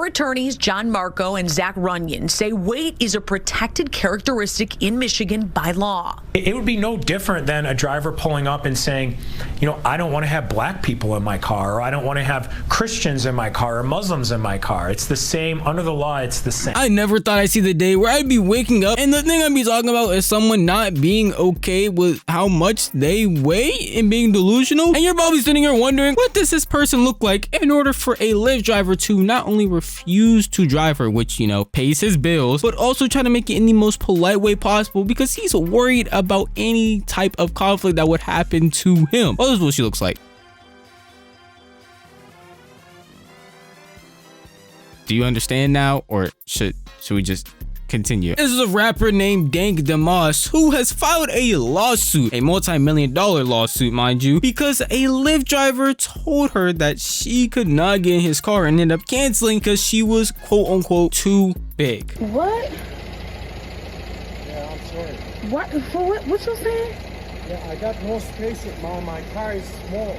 attorneys John Marco and Zach Runyon say weight is a protected characteristic in Michigan by law. It would be no different than a driver pulling up and saying, you know, I don't want to have black people in my car, or I don't want to have Christians in my car or Muslims in my car. It's the same. Under the law, it's the same. I never thought I'd see the day where I'd be waking up and the thing I'd be talking about is someone not being okay with how much they weigh and being delusional. And you're probably sitting here wondering, what does this person look like in order for a Lyft driver to not only refuse to drive her, which, you know, pays his bills, but also try to make it in the most polite way possible because he's worried about any type of conflict that would happen to him. Well, this is what she looks like. Do you understand now, or should we just continue? This is a rapper named Dank Demas who has filed a lawsuit, a multi-million-dollar lawsuit, mind you, because a Lyft driver told her that she could not get in his car and ended up canceling because she was quote-unquote too big. What? Yeah, I'm sorry. What? For what? What you saying? Yeah, I got no space. My car is small.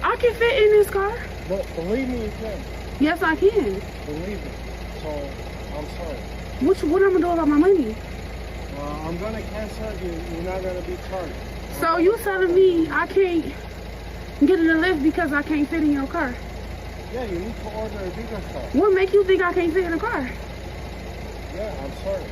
I can fit in this car. But believe me, you can. Yes, I can. Believe me. So, I'm sorry. What am I gonna do about my money? I'm gonna cancel you. You're not gonna be charged. So you telling me I can't get in the Lyft because I can't fit in your car? Yeah, you need to order a bigger car. What makes you think I can't fit in the car? Yeah, I'm sorry.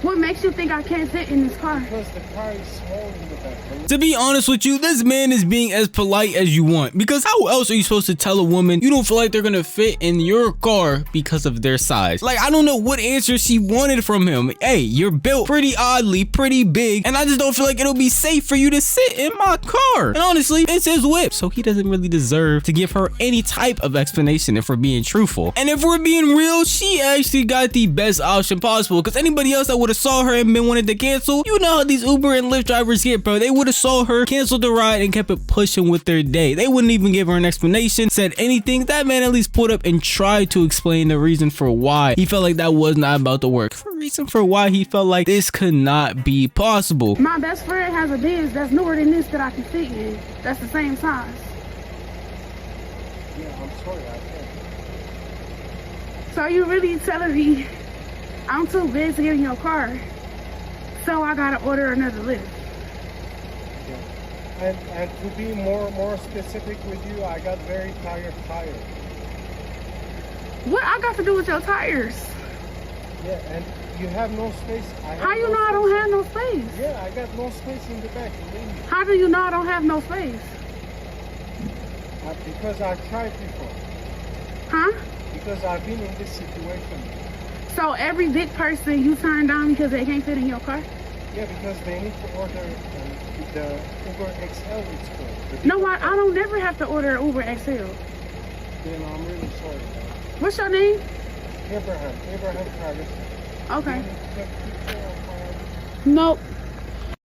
What makes you think I can't fit in this car? Because the car is small in the back. To be honest with you, this man is being as polite as you want, because how else are you supposed to tell a woman you don't feel like they're gonna fit in your car because of their size? Like, I don't know what answer she wanted from him. Hey, you're built pretty oddly, pretty big, and I just don't feel like it'll be safe for you to sit in my car. And honestly, it's his whip, so he doesn't really deserve to give her any type of explanation if we're being truthful. And if we're being real, she actually got the best option possible, because anybody else that would have saw her and been wanted to cancel, you know how these Uber and Lyft drivers get, bro. They would have saw her, canceled the ride, and kept it pushing with their day. They wouldn't even give her an explanation, said anything. That man at least pulled up and tried to explain the reason for why he felt like that was not about to work. The reason for why he felt like this could not be possible. My best friend has a Benz that's newer than this that I can fit in. That's the same size. Yeah, I'm sorry. I can't. So you really telling me I'm too big to get in your car, so I gotta order another Lyft? Yeah. And to be more specific with you, I got very tired tires. What I got to do with your tires? Yeah, and you have no space. How you know I don't have no space? Yeah, I got no space in the back. Believe me. How do you know I don't have no space? Because I tried before. Huh? Because I've been in this situation. So every big person you turn down because they can't fit in your car? Yeah, because they need to order the Uber XL, it's called. No, I don't never have to order an Uber XL. Then I'm really sorry. What's your name? Abraham Travis. Okay. Nope.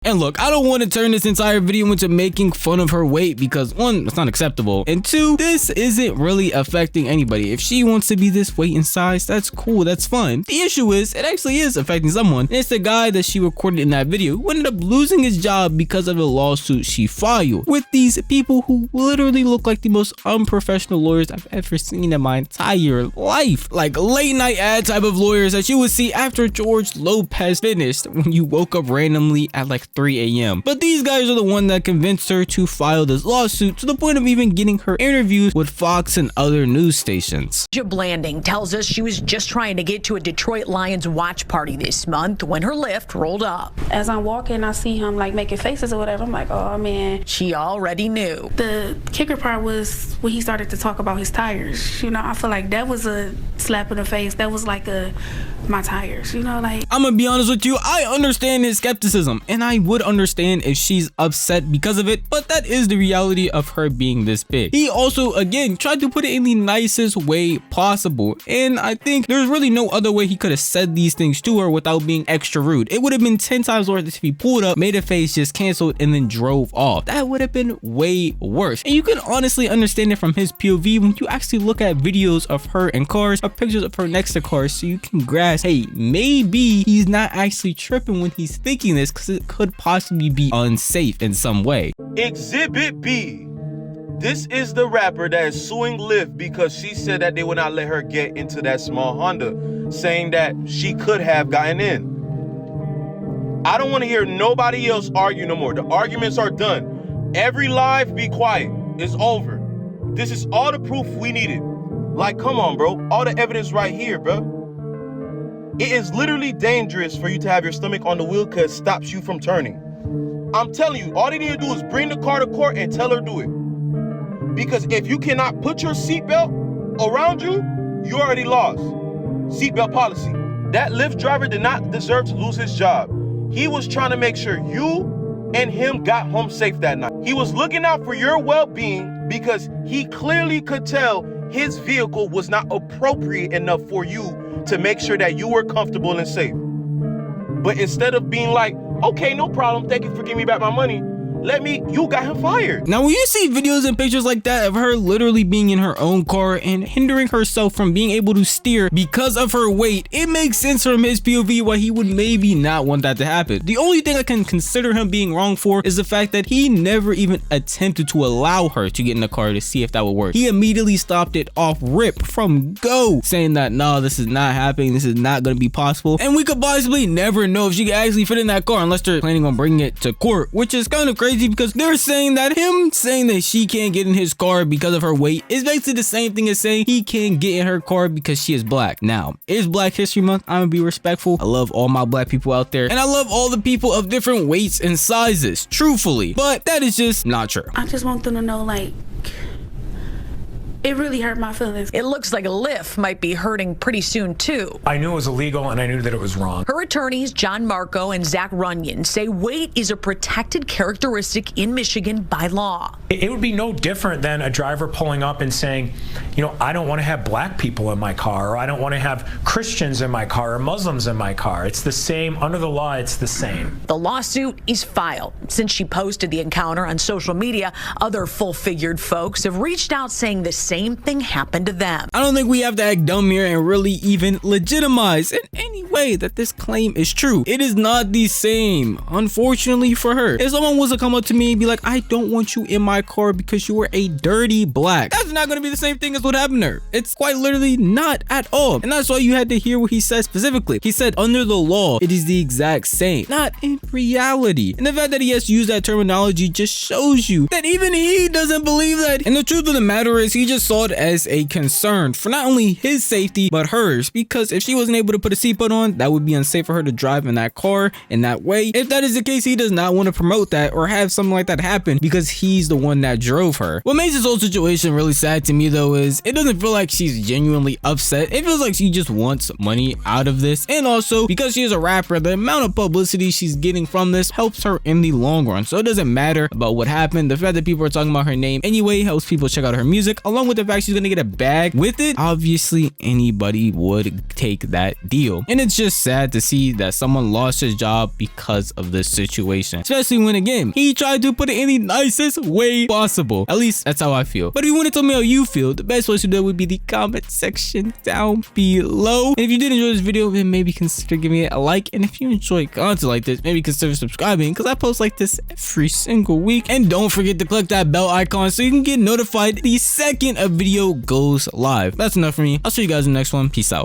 And look, I don't want to turn this entire video into making fun of her weight because one, it's not acceptable, and two, this isn't really affecting anybody. If she wants to be this weight and size, that's cool, that's fun. The issue is, it actually is affecting someone, and it's the guy that she recorded in that video who ended up losing his job because of a lawsuit she filed with these people who literally look like the most unprofessional lawyers I've ever seen in my entire life. Like late night ad type of lawyers that you would see after George Lopez finished when you woke up randomly at like 3 a.m. But these guys are the one that convinced her to file this lawsuit to the point of even getting her interviews with Fox and other news stations. Blanding tells us she was just trying to get to a Detroit Lions watch party this month when her Lyft rolled up. As I'm walking, I see him like making faces or whatever. I'm like, oh man. She already knew. The kicker part was when he started to talk about his tires. You know, I feel like that was a slap in the face. That was like my tires, you know, like. I'm gonna be honest with you, I understand his skepticism, and I would understand if she's upset because of it, but that is the reality of her being this big. He also, again, tried to put it in the nicest way possible, and I think there's really no other way he could have said these things to her without being extra rude. It would have been 10 times worse if he pulled up, made a face, just canceled, and then drove off. That would have been way worse. And you can honestly understand it from his POV when you actually look at videos of her in cars or pictures of her next to cars, so you can grasp, hey, maybe he's not actually tripping when he's thinking this because it could possibly be unsafe in some way. Exhibit B. This is the rapper that is suing Lyft because she said that they would not let her get into that small Honda, saying that she could have gotten in. I don't want to hear nobody else argue no more. The arguments are done. Every live, be quiet. It's over. This is all the proof we needed. Like, come on, bro. All the evidence right here, bro. It is literally dangerous for you to have your stomach on the wheel because it stops you from turning. I'm telling you, all they need to do is bring the car to court and tell her do it. Because if you cannot put your seatbelt around you, you already lost. Seatbelt policy. That Lyft driver did not deserve to lose his job. He was trying to make sure you and him got home safe that night. He was looking out for your well-being because he clearly could tell his vehicle was not appropriate enough for you to make sure that you were comfortable and safe. But instead of being like, okay, no problem, thank you for giving me back my money, you got him fired. Now, when you see videos and pictures like that of her literally being in her own car and hindering herself from being able to steer because of her weight, it makes sense from his POV why he would maybe not want that to happen. The only thing I can consider him being wrong for is the fact that he never even attempted to allow her to get in the car to see if that would work. He immediately stopped it off rip from go, saying that, no, this is not happening, this is not going to be possible, and we could possibly never know if she could actually fit in that car unless they're planning on bringing it to court, which is kind of crazy because they're saying that him saying that she can't get in his car because of her weight is basically the same thing as saying he can't get in her car because she is black. Now, it's Black History Month. I'm gonna be respectful. I love all my black people out there, and I love all the people of different weights and sizes, truthfully, but that is just not true. I just want them to know, like, it really hurt my feelings. It looks like Lyft might be hurting pretty soon, too. I knew it was illegal and I knew that it was wrong. Her attorneys, John Marco and Zach Runyon, say weight is a protected characteristic in Michigan by law. It would be no different than a driver pulling up and saying, you know, I don't want to have black people in my car, or I don't want to have Christians in my car or Muslims in my car. It's the same. Under the law, it's the same. The lawsuit is filed. Since she posted the encounter on social media, other full-figured folks have reached out saying the same thing happened to them. I don't think we have to act dumb here and really even legitimize in any way that this claim is true. It is not the same, unfortunately for her. If someone was to come up to me and be like, I don't want you in my car because you were a dirty black, that's not going to be the same thing as what happened to her. It's quite literally not at all. And that's why you had to hear what he said specifically. He said under the law, it is the exact same, not in reality. And the fact that he has to use that terminology just shows you that even he doesn't believe that. And the truth of the matter is he just saw it as a concern for not only his safety, but hers. Because if she wasn't able to put a seatbelt on, that would be unsafe for her to drive in that car in that way. If that is the case, he does not want to promote that or have something like that happen because he's the one that drove her. What makes this whole situation really sad to me though is it doesn't feel like she's genuinely upset. It feels like she just wants money out of this. And also because she is a rapper, the amount of publicity she's getting from this helps her in the long run. So it doesn't matter about what happened. The fact that people are talking about her name anyway helps people check out her music, along with the fact she's gonna get a bag with it. Obviously anybody would take that deal. And it's just sad to see that someone lost his job because of this situation, especially when again he tried to put it in the nicest way possible. At least that's how I feel. But if you want to tell me how you feel, the best place to do it would be the comment section down below. And if you did enjoy this video, then maybe consider giving it a like. And if you enjoy content like this, maybe consider subscribing because I post like this every single week. And don't forget to click that bell icon so you can get notified the second a video goes live. That's enough for me. I'll see you guys in the next one. Peace out.